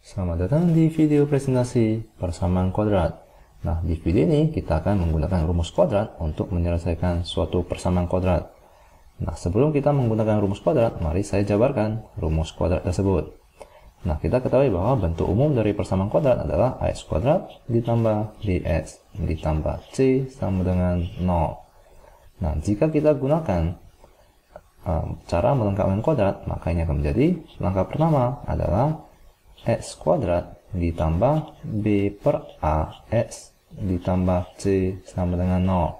Selamat datang di video presentasi persamaan kuadrat. Nah, di video ini kita akan menggunakan rumus kuadrat untuk menyelesaikan suatu persamaan kuadrat. Nah, sebelum kita menggunakan rumus kuadrat, mari saya jabarkan rumus kuadrat tersebut. Nah, kita ketahui bahwa bentuk umum dari persamaan kuadrat adalah ax kuadrat ditambah bx ditambah c sama dengan 0. Nah, jika kita gunakan cara melengkapkan kuadrat, maka ini akan menjadi langkah pertama adalah x kuadrat ditambah b per a x ditambah c sama dengan 0.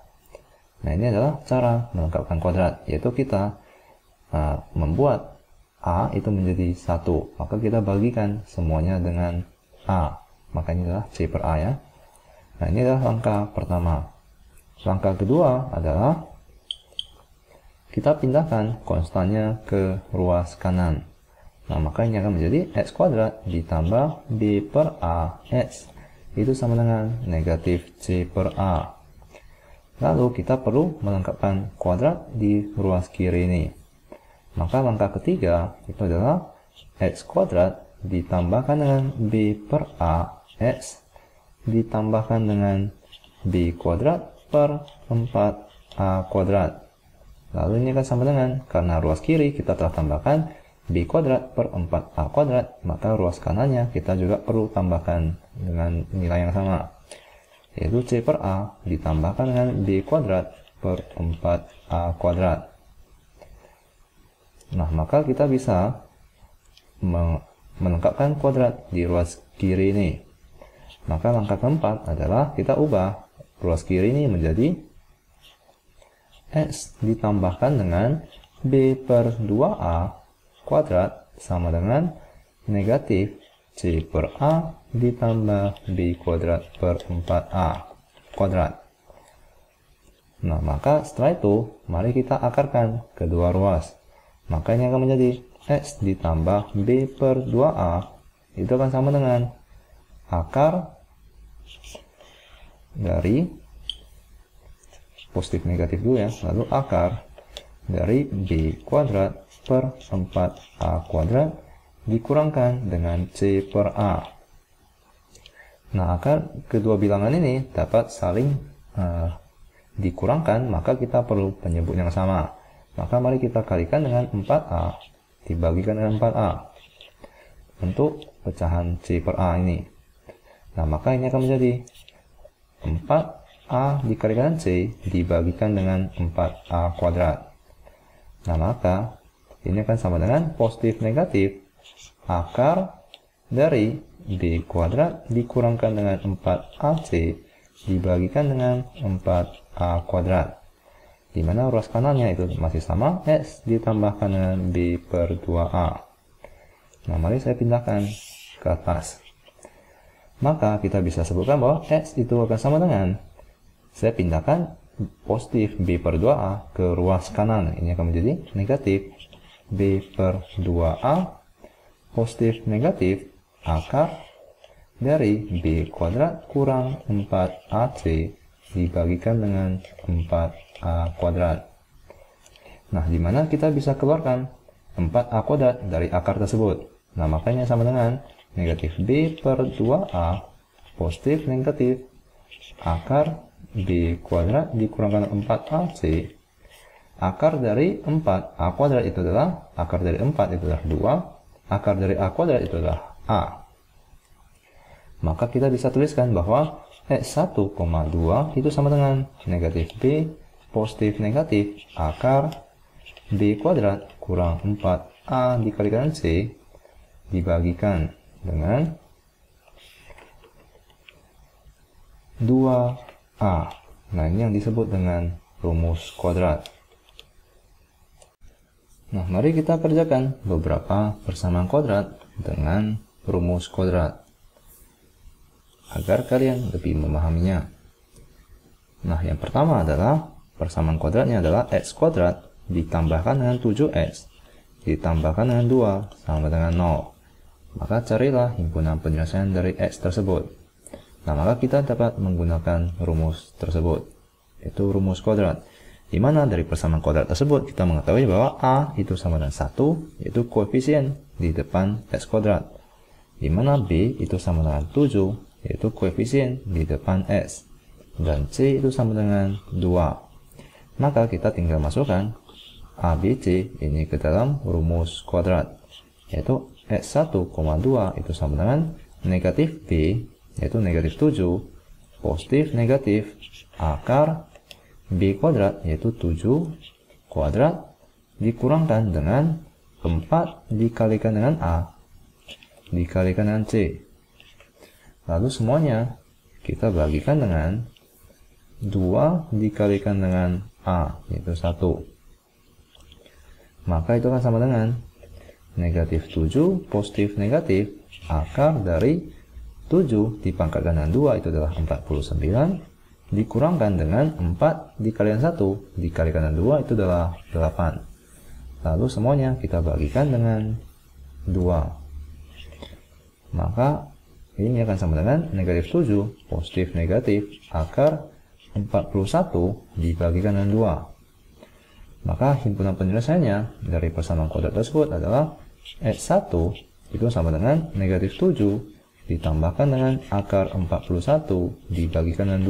Nah, ini adalah cara melengkapkan kuadrat, yaitu kita membuat a itu menjadi 1, maka kita bagikan semuanya dengan a, maka ini adalah c per a ya. Nah, ini adalah langkah pertama. Langkah kedua adalah kita pindahkan konstannya ke ruas kanan. Nah, maka ini akan menjadi x kuadrat ditambah b per a x itu sama dengan negatif c per a. Lalu kita perlu melengkapkan kuadrat di ruas kiri ini. Maka langkah ketiga itu adalah x kuadrat ditambahkan dengan b per a x ditambahkan dengan b kuadrat per 4a kuadrat. Lalu ini akan sama dengan, karena ruas kiri kita telah tambahkan b kuadrat per 4a kuadrat, maka ruas kanannya kita juga perlu tambahkan dengan nilai yang sama, yaitu c per a ditambahkan dengan b kuadrat per 4a kuadrat. Nah, maka kita bisa melengkapkan kuadrat di ruas kiri ini. Maka langkah keempat adalah kita ubah ruas kiri ini menjadi x ditambahkan dengan b per 2a kuadrat sama dengan negatif c per a ditambah b kuadrat per 4a kuadrat. Nah, maka setelah itu mari kita akarkan kedua ruas. Maka ini akan menjadi x ditambah b per 2a itu akan sama dengan akar dari positif negatif dulu ya, lalu akar dari b kuadrat per 4a kuadrat dikurangkan dengan c per a. Nah, akar kedua bilangan ini dapat saling dikurangkan, maka kita perlu penyebut yang sama. Maka mari kita kalikan dengan 4a dibagikan dengan 4a untuk pecahan c per a ini. Nah, maka ini akan menjadi 4a dikalikan c dibagikan dengan 4a kuadrat. Nah, maka ini akan sama dengan positif negatif akar dari b kuadrat dikurangkan dengan 4ac dibagikan dengan 4a kuadrat, di mana ruas kanannya itu masih sama, x ditambahkan dengan b per 2a. Nah, mari saya pindahkan ke atas. Maka kita bisa sebutkan bahwa x itu akan sama dengan, saya pindahkan positif b per 2a ke ruas kanan, ini akan menjadi negatif b per 2a positif negatif akar dari b kuadrat kurang 4ac dibagikan dengan 4a kuadrat. Nah, dimana kita bisa keluarkan 4a kuadrat dari akar tersebut. Nah, makanya sama dengan negatif b per 2a positif negatif akar b kuadrat dikurangkan 4ac. Akar dari 4a kuadrat itu adalah, akar dari 4 itu adalah 2, akar dari a kuadrat itu adalah a. Maka kita bisa tuliskan bahwa x1,2 itu sama dengan negatif b positif negatif akar b kuadrat kurang 4a dikalikan c dibagikan dengan 2a. Nah, ini yang disebut dengan rumus kuadrat. Nah, mari kita kerjakan beberapa persamaan kuadrat dengan rumus kuadrat agar kalian lebih memahaminya. Nah, yang pertama adalah persamaan kuadratnya adalah x kuadrat ditambahkan dengan 7x ditambahkan dengan 2 sama dengan 0. Maka carilah himpunan penyelesaian dari x tersebut. Nah, maka kita dapat menggunakan rumus tersebut, yaitu rumus kuadrat. Di mana dari persamaan kuadrat tersebut kita mengetahui bahwa a itu sama dengan 1, yaitu koefisien di depan x kuadrat. di mana B itu sama dengan 7, yaitu koefisien di depan S, dan C itu sama dengan 2. Maka kita tinggal masukkan A, B, C ini ke dalam rumus kuadrat, yaitu S1,2 itu sama dengan negatif B, yaitu negatif 7, positif negatif akar B kuadrat, yaitu 7 kuadrat, dikurangkan dengan 4 dikalikan dengan A, dikalikan dengan C. Lalu semuanya kita bagikan dengan 2 dikalikan dengan A, yaitu 1. Maka itu akan sama dengan negatif 7 positif negatif akar dari 7 dipangkatkan dengan 2 itu adalah 49, dikurangkan dengan 4 dikalikan 1 dikalikan dengan 2 itu adalah 8. Lalu semuanya kita bagikan dengan 2. Maka ini akan sama dengan negatif 7 positif negatif akar 41 dibagikan dengan 2. Maka himpunan penyelesaiannya dari persamaan kuadrat tersebut adalah S1 itu sama dengan negatif 7 ditambahkan dengan akar 41 dibagikan dengan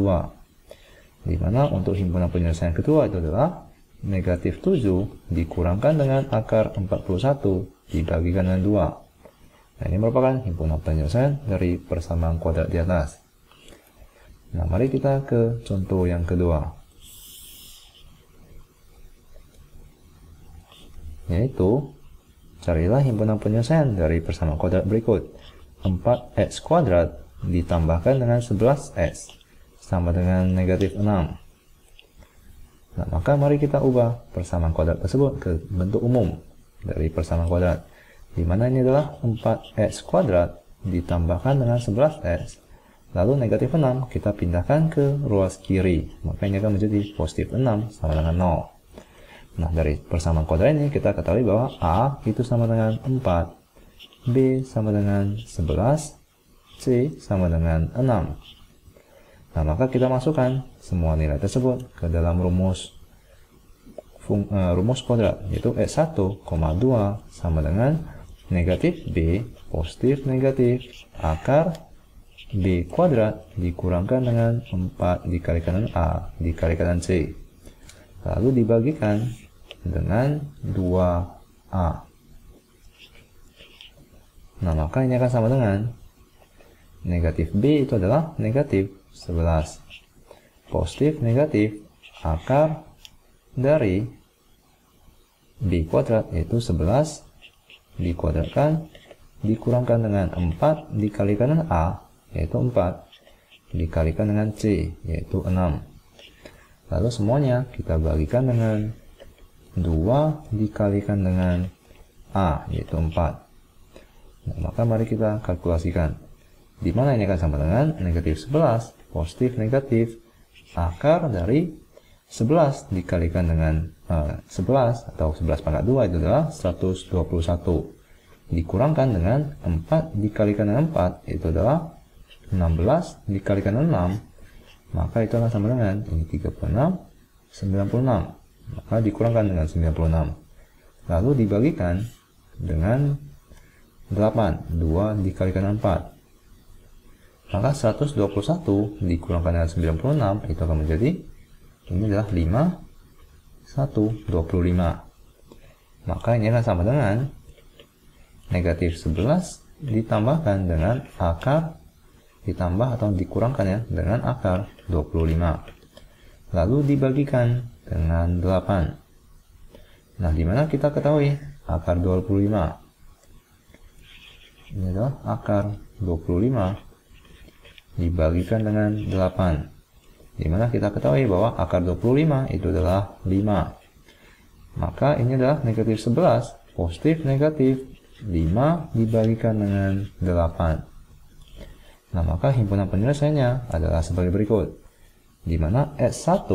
2. Dimana untuk himpunan penyelesaian kedua itu adalah negatif 7 dikurangkan dengan akar 41 dibagikan dengan 2. Nah, ini merupakan himpunan penyelesaian dari persamaan kuadrat di atas. Nah, mari kita ke contoh yang kedua, yaitu carilah himpunan penyelesaian dari persamaan kuadrat berikut. 4x kuadrat ditambahkan dengan 11x sama dengan negatif 6. Nah, maka mari kita ubah persamaan kuadrat tersebut ke bentuk umum dari persamaan kuadrat, di mana ini adalah 4x kuadrat ditambahkan dengan 11x, lalu negatif 6 kita pindahkan ke ruas kiri, maka ini akan menjadi positif 6 sama dengan 0. Nah, dari persamaan kuadrat ini kita ketahui bahwa A itu sama dengan 4, B sama dengan 11, C sama dengan 6. Nah, maka kita masukkan semua nilai tersebut ke dalam rumus kuadrat, yaitu S1,2 sama dengan negatif B positif negatif akar B kuadrat dikurangkan dengan 4 dikalikan dengan A dikalikan dengan C, lalu dibagikan dengan 2A. Nah, maka ini akan sama dengan negatif B itu adalah negatif 11 positif negatif akar dari B kuadrat, yaitu 11 dikuadratkan dikurangkan dengan 4 dikalikan dengan A, yaitu 4 dikalikan dengan C, yaitu 6. Lalu semuanya kita bagikan dengan 2 dikalikan dengan A, yaitu 4. Nah, maka mari kita kalkulasikan, di mana ini akan sama dengan negatif 11 positif negatif akar dari 11 dikalikan dengan 11 atau 11 pangkat 2 itu adalah 121 dikurangkan dengan 4 dikalikan dengan 4 itu adalah 16 dikalikan dengan 6, maka itu akan sama dengan ini 36 96, maka dikurangkan dengan 96 lalu dibagikan dengan 8, 2 dikalikan dengan 4, maka 121 dikurangkan dengan 96 itu akan menjadi ini adalah 125. Maka ini akan sama dengan negatif 11 ditambahkan dengan akar ditambah atau dikurangkan ya dengan akar 25. Lalu dibagikan dengan 8. Nah, dimana kita ketahui akar 25. Ini adalah akar 25 dibagikan dengan 8. Dimana kita ketahui bahwa akar 25 itu adalah 5. Maka ini adalah negatif 11 positif negatif 5 dibagikan dengan 8. Nah, maka himpunan penyelesaiannya adalah sebagai berikut, dimana S1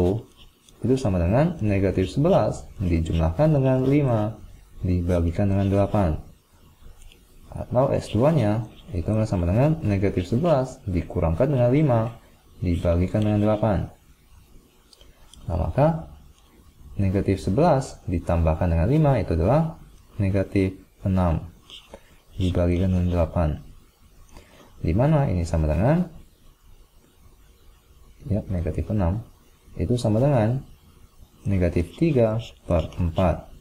itu sama dengan negatif 11 dijumlahkan dengan 5 dibagikan dengan 8, atau S2 nya itu sama dengan negatif 11 dikurangkan dengan 5 dibagikan dengan 8. Nah, maka negatif 11 ditambahkan dengan 5 itu adalah negatif 6 dibagikan dengan 8. di mana ini sama dengan negatif 6 itu sama dengan negatif 3 per 4.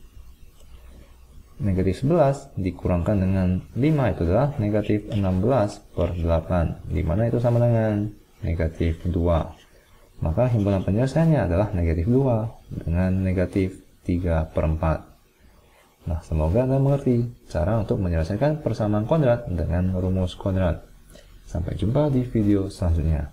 Negatif 11 dikurangkan dengan 5 itu adalah negatif 16 per 8, di mana itu sama dengan negatif 2. Maka himpunan penyelesaiannya adalah negatif 2 dengan negatif 3 per 4. Nah, semoga Anda mengerti cara untuk menyelesaikan persamaan kuadrat dengan rumus kuadrat. Sampai jumpa di video selanjutnya.